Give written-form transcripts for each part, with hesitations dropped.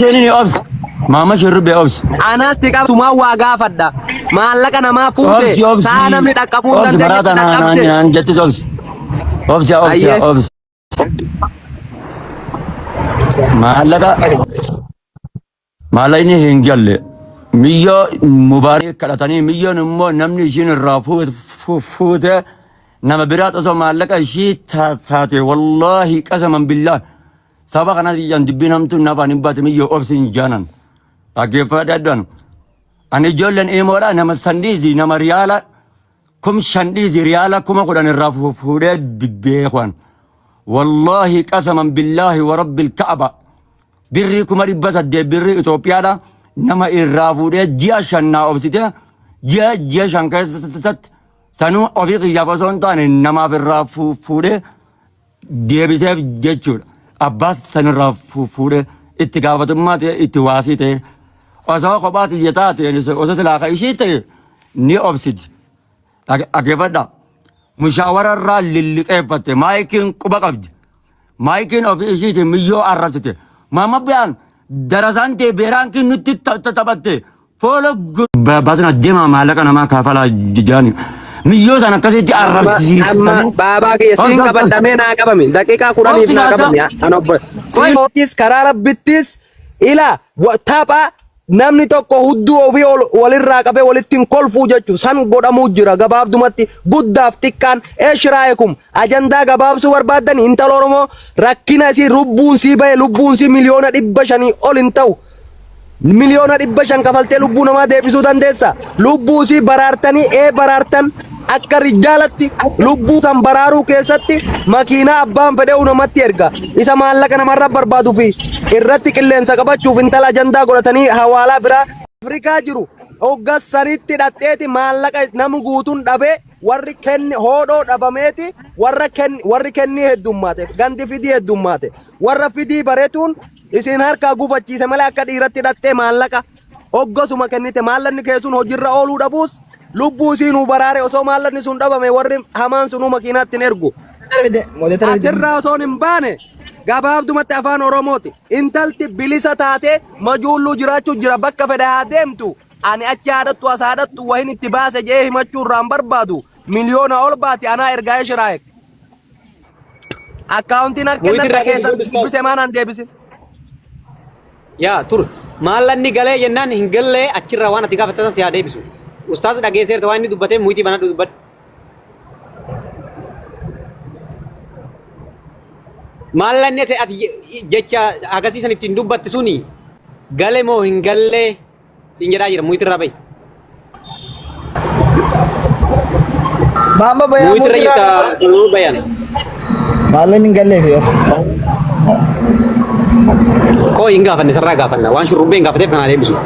Seni obs. Mama shurbe obs. Anas tika suma waga fadda. Maallaka nama fuute. Sana namni dhaqqabuu obs barata na jetti obs. Obs ya obs ya obs. Maallaka Maallayni hin galle. Miyyo mubaarak kadhatanii miyyoon immoo namni ishiin irraa fuute nama biraat osoo maallaqa ishii taate wallaahi qasaman billah saba kana yan dibbiin hamtuun nafaan hin baate miyyoo obsin jaanan dhaggeeffadhaan ani ijoolleen imoodha nama sandhiizi nama riyaala shandhiizi riyaala 10,000 irraa fuudhee beekwan wallaahi qasaman billaahi wa rabbil ka'aba birrii 800 birrii Itoophiyaadha nama irraa fuudhee ji'a 5 obsite ji'a 5 keessatti sanuu ofii qiyyaaf osoo hin taane namaaf irraa fuudhee deebiseef jechuudha. Abbaas sanirraa fuudhee itti gaafatummaa ta'e itti waasii ta'e osoo kophaa xiyyataa ta'e osoo silaaqa ishii ta'e ni obsiti. Dhaggeeffadhaa. Mushaawara irraa lilliqeeffatte maayikiin quba qabdi. Maayikiin ofii ishiitiin miyyoo arrabsite. Maama biyaan darasaan ta'e beeraan kin nutti taphatte foolo baasina deemaa maallaqa namaa kaafalaa jijaani. Miyyoo sana akkasitti arrabsiisan. Baabaa keessin qabadhamee naa qabame. Daqiiqaa 10 naa qabame. Siitis karaa rabbittis ila tapha namni tokko hudduu ofii walirraa qabee walittiin kolfuu jechuun san godhamuu jira gabaabdumatti guddaaf xiqqaan eeshiraayekum ajandaa gabaabsuu barbaadan intala Oromoo rakkina isii lubbuun sii bahe lubbuun sii miliyoona 500 ol hin ta'u. Miliyoona 500 kafaltee lubbuu namaa deebisuu dandeessa. Lubbuu sii baraartanii baraartan akka rijaalatti lubbuu san baraaruu keessatti makiinaa abbaan fedhee namatti erga. Isa maallaqa namarraa barbaaduu fi irratti qilleensa qabachuuf intala ajandaa godhatanii hawaalaa biraa Afrikaa jiru. Hoggas sanitti hidhatteeti maallaqa namu guutuun dhabee warri kenni hoodhoo dhabameeti warri kennii heddummaate gandi fidii heddummaate warra fidii bareetuun isin harkaa gufachiise malee akka dhiiratti hidhattee maallaqa hoggosuma kennite maallaqni keessuun hojiirra ooluu dhabuus lubbuu siinuu baraare osoo maallaqni sun dhabame warri hamaan sunuu makiinaatti hin ergu. Achirraa osoo hin baane gabaabdumatti afaan Oromooti. Intalti bilisa taate majuulluu jiraachuu jira bakka fedhe haa deemtu. Ani achi haadhattu as haadhattu wahin itti baase jee himachuu irraan barbaadu. Miliyoona ol baati anaa ergaa shiraayek. Akkaawuntiin akka kennata keessatti dubbise maanaan deebisin. Yaa tur maallaqni galee jennaan hin gallee achirraa waan ati gaafattatan si haa deebisu. Ustaaz dhageesseerta waan inni dubbatee muhitii banadhu dubbadhu. Maallaqni ati jecha agarsiisan ittiin dubbatti suni galee moo hin gallee siin jedhaa jira muhitii irraa bahi. Mama bayaan muhitii irra jirta bayaan. Maallaqni hin gallee fi koo hin gaafanne sarraa gaafanna waan shurrubbeen gaafateef kanaa deebisu.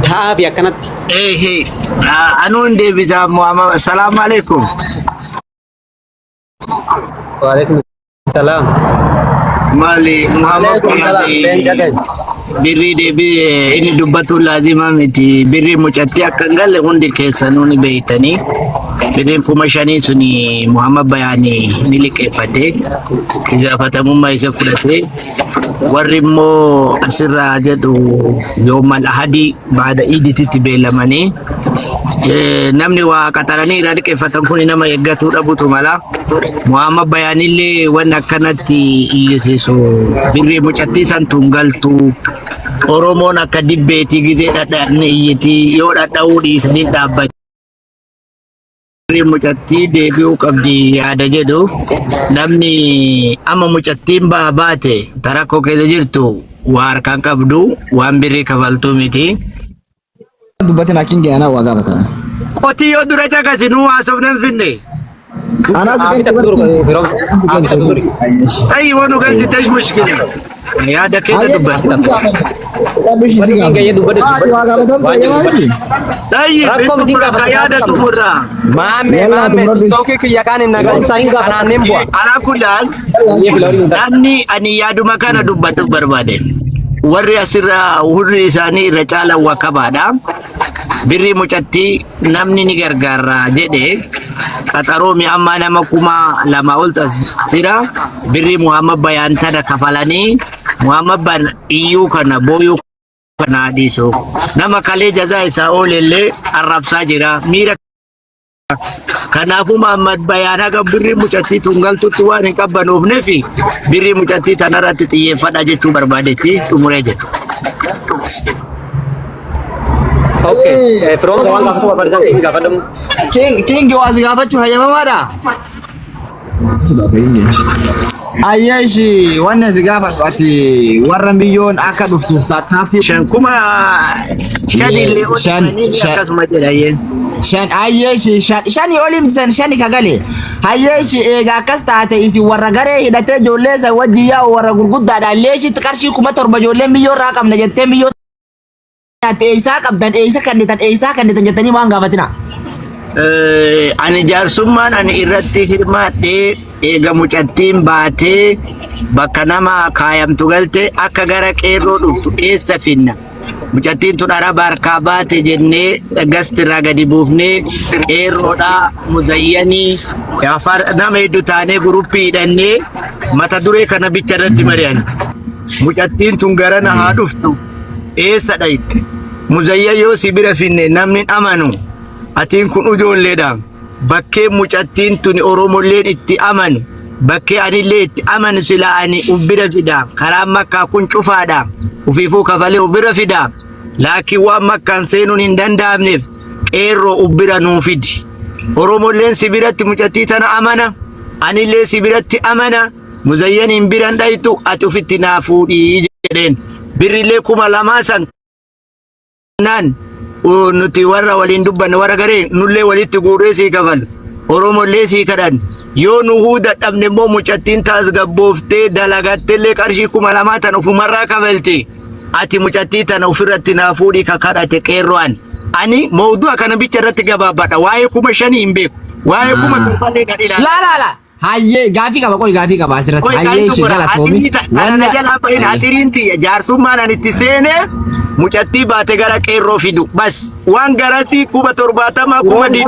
Ta'aa fi akkanatti. Anuu hin deebisa Muhammad. Salaamu alaikum. Wa alaikum salaam. Mali Muhammad birri deebii inni dubbatu laazima miti. Birri mucatti akka hin galle hundi keessanuu ni beeytanii. Birriin 5,000 suni Muhammad bayaanii ni liqeeffate. Gaafatamummaa isa fudhate. Warri immoo asirraa jedhu yoomal ahadii baada iidititti beelamanii namni waa qaxaranii irraa liqeeffatan kun nama eeggatu dhabutu mala. Muhammad bayaanillee waan akkanatti iyyisiisu birrii mucattii santuun galtu Oromoon akka dibbeetii gizee dhadhaadne iyyiti yoo dhadha'uu dhiisanii dhaabbatu. Mucattii deebi'uu qabdi yaada jedhu namni amma mucattiin baate tarakkoo keessa jirtu waa harkaan qabdu waan birrii kafaltuu miti. dubbatin akin gana waa gaafata. Qotiyyoo dura caqasinuu haasofnan finne. Ana sekian Ay wanu ganti tash mushkila. Ya da kai da dubbat. Rakkom tinggal ya da tumurra. Mame toke kiyakan naga sahinga ananem buat. Ala kulal. Ani yadu makana dubbatu barbade. Warri asirra hurri isaanii irra caala waa qabaadha. Birri mucatti namni ni gargaara jedhe qaxaroo mi amma nama 2,000 ol tasira birri Muhammad bayaan tana kafalanii Muhammad ban iyyuu kana booyuu fanaadisu nama kalee jazaa isaa oolellee arrabsaa jira miira kanaafuu Muhammad Bayaan haga birrii mucattii tungaltutti waan hin qabbanuufnee fi birrii mucattii tanarratti xiyyeeffadha jechuu barbaadetti xumuree jedhu. Okay, from one gafatu barbaadatan king gafadamu. King waa si gaafachuu hayyamamaadha. Ayyeeshi wanni si gaafatu ati warra biyyoon akka dhuftuuf tattaaffii. Shan kuma shadillee akkasuma jedhayyeen. Ayyeeshi shani olimsan shani kagale. Ayyeeshi eega akkas taate isin warra garee hidhatee ijoollee isa wajji yaa'u warra gurguddaadhaan leeshitti qarshii 7,000 ijoolleen biyyoo irraa qabna jettee biyyoo eeysaa qabdan eeysaa kennitan jettanii waan gaafatina. Ani jaarsummaan ani irratti hirmaadhee eega mucattiin baatee bakka nama kaayamtu galte akka gara qeerroo dhuftu eessa finna. Mucattiin tun araba harkaa baate jennee gastirraa gadi buufnee qeerroodhaa muzayyanii nama hedduu taanee guruppii hidhannee mata duree kana bicha irratti mari'an. Mucattiin tun garana haa dhuftu eessa dhayitte. Muzayya yoo si bira finne namni amanu atiin kun ijoolleedha. Bakkee mucattiin tun Oromolleen itti amanu bakkee anillee itti amanu silaa ani ubbira fida karaan makkaa kun cufaadha. Ufiifuu kafalee ubbira fida. Laakiin waan makkaan seenuun hin danda'amneef qeerroo ubbira nuu fidi. Oromolleen si biratti mucattii tana amana. Anillee si biratti amana. Muzayyan hin biran dhayitu ati ufitti naa fuudhii jedheen. Birrillee 2,000 san nan nuti warra waliin dubbanne warra garee nullee walitti guuree sii kafalu. Oromollee sii kadhan. Yoo nu huuda dhabne immoo mucattiin tasgabbooftee dalagatteellee qarshii 2,000 tan ofumarraa kafalti. Ati mucattii tana ofirratti naa fuudhii kakadhate qeerro'an. Ani mawdu'a kana bicha irratti gabaabadha. Waa'ee 5,000 hin beeku. Waa'ee 7,000 kan ilaala. La. Hayyee gaafii qaba asirratti. Hayyee ishee galatoomi. Wanna jala bahin hatiriinti jaarsummaan ani itti seene mucattii baate gara qeerroo fidu. Bas waan garasii 70 120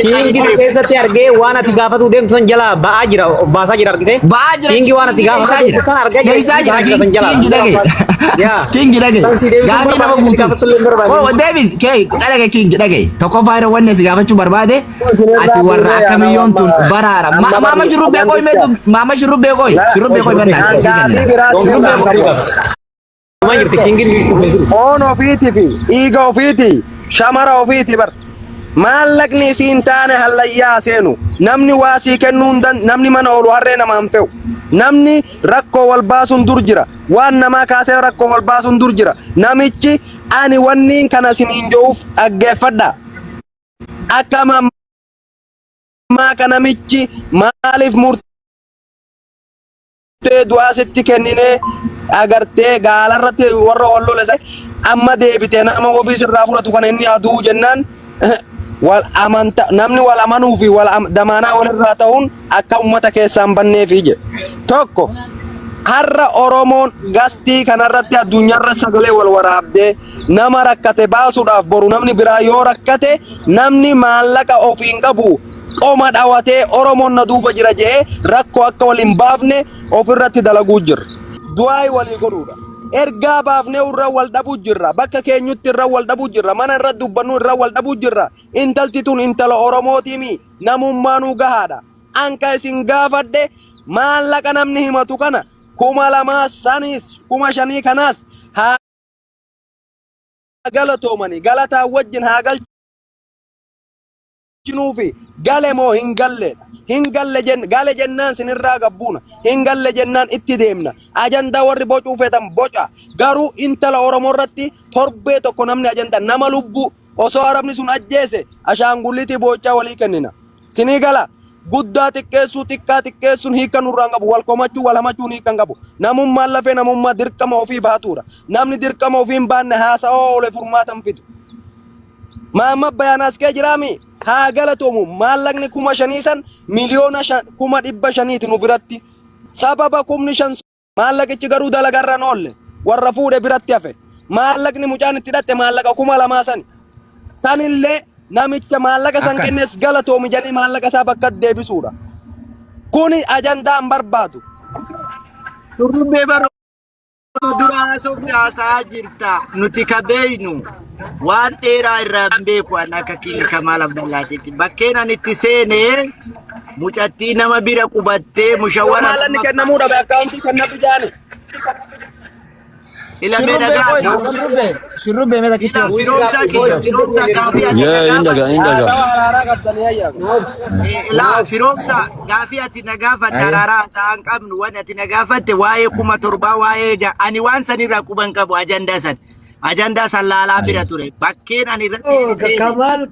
Kingi keessatti argee waan ati gaafatu deemtu san jala ba'aa jira baasaa jira argite. Ba'aa jira. Kingi waan ati gaafatu san argaa jira. Deessaa jira. Kingi dhage. Kingi dhage. Gaafii nama guutuu. Oh Davis dhage Kingi dhage. Tokko faayira wanni si gaafachuu barbaade ati warra akkamiyyoon tun baraara. Mama shurubbe koi banda on ofiiti fi dhiiga ofiiti shamara ofiiti bar maallaqni isiin taane hallayyaa seenu namni waa sii kennuun namni mana oolu harree namaan fe'u namni rakkoo wal baasuun dur jira waan namaa kaasee rakkoo wal baasuun dur jira namichi ani wanniin kana siniin jo'uuf dhaggeeffadha akka maa kanamichi maaliif murtee du'aa sitti kennine agartee gaalarratti warra walloole sai amma deebite nama ofiis irraa fudhatu kana inni aduu jennaan wal amanta namni wal amanuu fi wal damaanaa walirraa ta'uun akka ummata keessaan banneefi jedhe tokko har'a Oromoon gastii kanarratti addunyaarra sagalee wal waraabdee nama rakkate baasuudhaaf boru namni biraa yoo rakkate namni maallaqa ofiin qabu qoma dhawatee Oromoon na duuba jira jedhee rakkoo akka wal hin baafne ofirratti dalaguu jirra. Du'aay walii godhuudha. Ergaa baafnee irra wal dhabuu jirra. Bakka keenyutti irra wal dhabuu jirra. Mana irra dubbannu irra wal dhabuu jirra. Intalti tun intala Oromootiimi namummaanuu gahaadha. Anka isin gaafadhe maallaqa namni himatu kana 2,000 sanis 5,000 kanas haa galatoomani galataa wajjin haa galchinuufi gale moo hin galleedha. Gale jennaan sinirraa gabbuuna. Hingalle jennaan itti deemna. Ajandaa warri bocuu feetan boca. Garuu intala Oromoo irratti torbee tokko namni ajandaa nama lubbu osoo arabni sun ajjeese ashaangullitii bocaa walii kennina. Sinii gala guddaa xiqqeessuu xiqqaa xiqqeessuun hiika nurraan qabu wal komachuu wal hamachuun hiikan qabu. Namummaan lafee namummaa dirqama ofii baatuudha. Namni dirqama ofii hin baanne haasa'oo ole furmaatan fidu. Muhammad Bayaan as kee jiraami. Haa galatoomu maallaqni 5,000 san miliyoona 500,000 nu biratti sababa 5,000 maallaqichi garuu dalagarra noolle warra fuudhe biratti hafe maallaqni mucaan itti hidhatte maallaqa 2,000 san sanillee namicha maallaqa san kennes galatoomi jedhanii maallaqa isaa bakka deebisuudha kuni ajandaan barbaadu. Turrubbee Dura sobra sajirta nuti kabeenu waan dheeraa irraa beeku akka King Kamal Abdallaatitti bakkeen ani itti seene mucattii nama bira qubattee mushawwara maalanni kennamuudha be akkaawuntii kennamu jaani ila medaga shurrubbe meta kitti firoomsa gaafii indaga ila firoomsa gaafii ati nagaafa dararaa ta'an qabnu waan ati nagaafatte waa'ee 1700 waa'ee ani waan sanirraa quban qabu ajandaa san laalaa bira ture bakkeen ani irratti Kamal